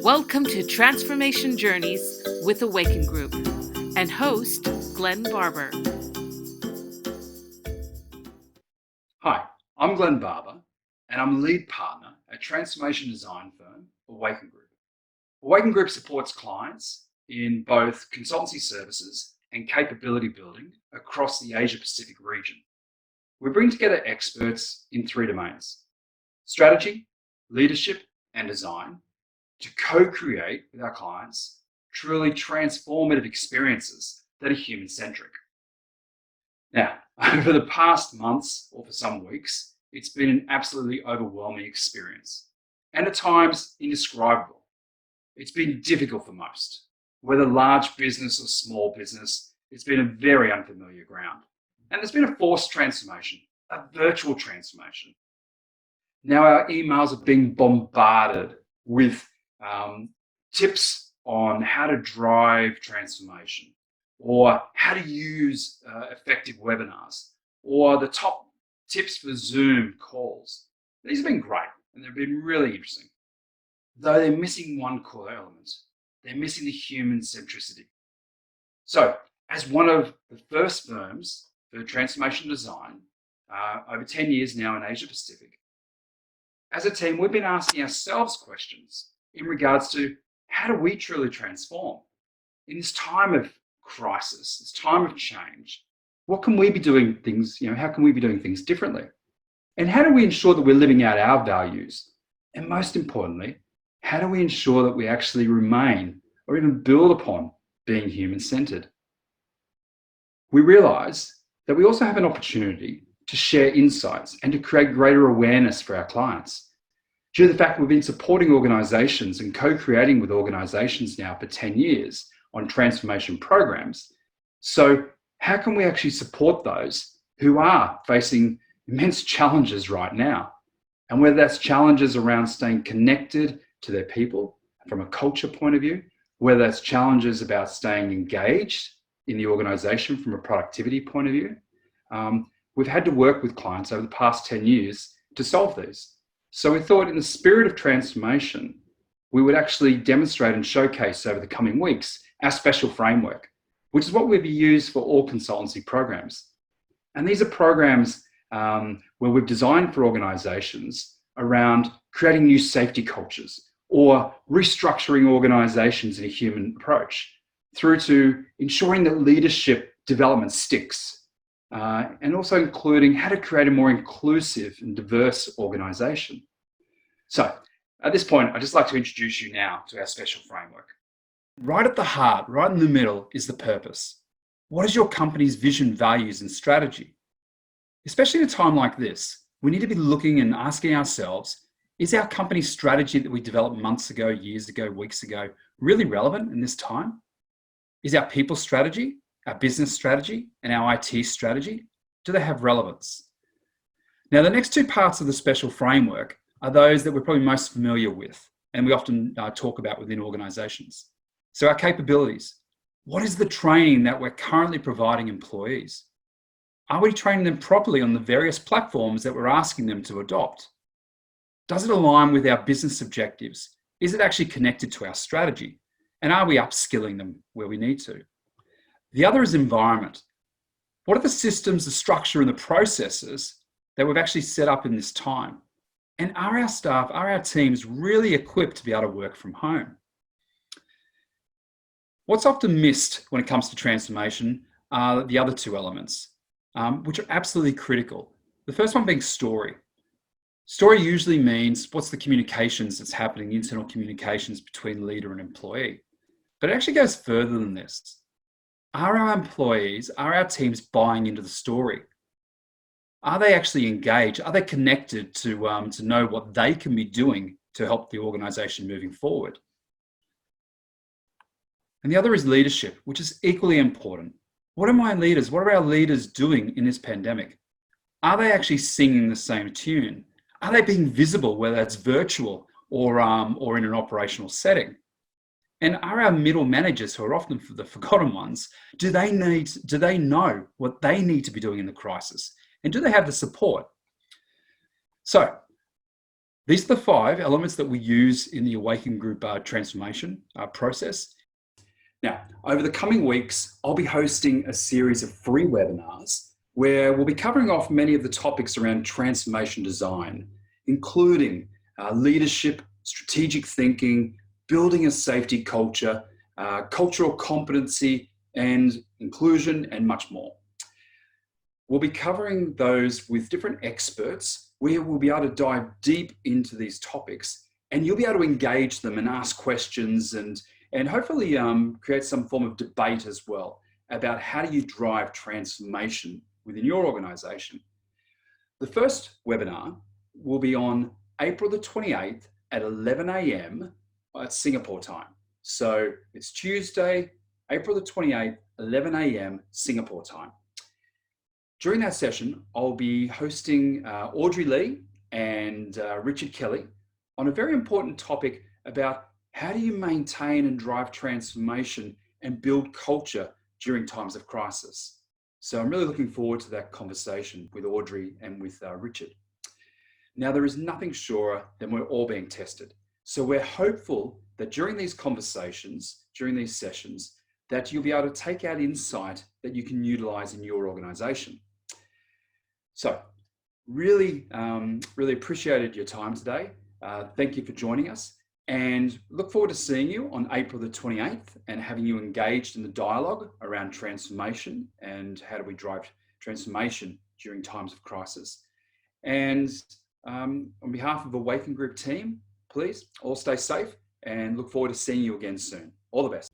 Welcome to Transformation Journeys with Awaken Group and host Glen Barber. Hi, I'm Glen Barber and I'm lead partner at transformation design firm Awaken Group. Awaken Group supports clients in both consultancy services and capability building across the Asia Pacific region. We bring together experts in three domains: strategy, leadership, and design, to co-create with our clients truly transformative experiences that are human-centric. Now, over the past months, or for some weeks, it's been an absolutely overwhelming experience, and at times indescribable. It's been difficult for most. Whether large business or small business, it's been a very unfamiliar ground. And there's been a forced transformation, a virtual transformation. Now our emails are being bombarded with tips on how to drive transformation, or how to use effective webinars, or the top tips for Zoom calls. These have been great and they've been really interesting. Though they're missing one core element, they're missing the human centricity. So, as one of the first firms for transformation design, over 10 years now in Asia Pacific, as a team, we've been asking ourselves questions in regards to how do we truly transform in this time of crisis, this time of change. What can we be doing things, how can we be doing things differently? And how do we ensure that we're living out our values? And most importantly, how do we ensure that we actually remain or even build upon being human-centered? We realize that we also have an opportunity to share insights and to create greater awareness for our clients. Due to the fact that we've been supporting organizations and co-creating with organizations now for 10 years on transformation programs. So how can we actually support those who are facing immense challenges right now? And whether that's challenges around staying connected to their people from a culture point of view, whether that's challenges about staying engaged in the organization from a productivity point of view, we've had to work with clients over the past 10 years to solve these. So we thought, in the spirit of transformation, we would actually demonstrate and showcase over the coming weeks our SPEC'L framework, which is what we've used for all consultancy programs. And these are programs where we've designed for organizations around creating new safety cultures or restructuring organizations in a human approach, through to ensuring that leadership development sticks, and also including how to create a more inclusive and diverse organization. So at this point, I'd just like to introduce you now to our SPEC'L framework. Right at the heart, right in the middle, is the purpose. What is your company's vision, values, and strategy? Especially in a time like this, we need to be looking and asking ourselves, is our company's strategy that we developed months ago, years ago, weeks ago, really relevant in this time? Is our people strategy, our business strategy, and our IT strategy, do they have relevance? Now, the next two parts of the SPEC'L framework are those that we're probably most familiar with, and we often talk about within organizations. So our capabilities. What is the training that we're currently providing employees? Are we training them properly on the various platforms that we're asking them to adopt? Does it align with our business objectives? Is it actually connected to our strategy? And are we upskilling them where we need to? The other is environment. What are the systems, the structure, and the processes that we've actually set up in this time? And are our staff, are our teams really equipped to be able to work from home? What's often missed when it comes to transformation are the other two elements, which are absolutely critical. The first one being story. Story usually means what's the communications that's happening, internal communications between leader and employee. But it actually goes further than this. Are our employees, are our teams buying into the story? Are they actually engaged? Are they connected to know what they can be doing to help the organization moving forward? And the other is leadership, which is equally important. What are my leaders? What are our leaders doing in this pandemic? Are they actually singing the same tune? Are they being visible, whether that's virtual or in an operational setting? And are our middle managers, who are often the forgotten ones, do they know what they need to be doing in the crisis? And do they have the support? So These are the 5 elements that we use in the Awaken Group transformation process. Now, over the coming weeks, I'll be hosting a series of free webinars where we'll be covering off many of the topics around transformation design, including leadership, strategic thinking, building a safety culture, cultural competency and inclusion, and much more. We'll be covering those with different experts where we'll be able to dive deep into these topics, and you'll be able to engage them and ask questions and hopefully create some form of debate as well about how do you drive transformation within your organization. The first webinar will be on April the 28th at 11 a.m. at Singapore time. So it's Tuesday, April the 28th, 11 a.m. Singapore time. During that session, I'll be hosting Audrey Lee and Richard Kelly on a very important topic about how do you maintain and drive transformation and build culture during times of crisis. So I'm really looking forward to that conversation with Audrey and with Richard. Now, there is nothing surer than we're all being tested. So we're hopeful that during these conversations, during these sessions, that you'll be able to take out insight that you can utilize in your organization. So really appreciated your time today. Thank you for joining us, and look forward to seeing you on April the 28th and having you engaged in the dialogue around transformation and how do we drive transformation during times of crisis. And on behalf of the Awaken Group team, please all stay safe and look forward to seeing you again soon. All the best.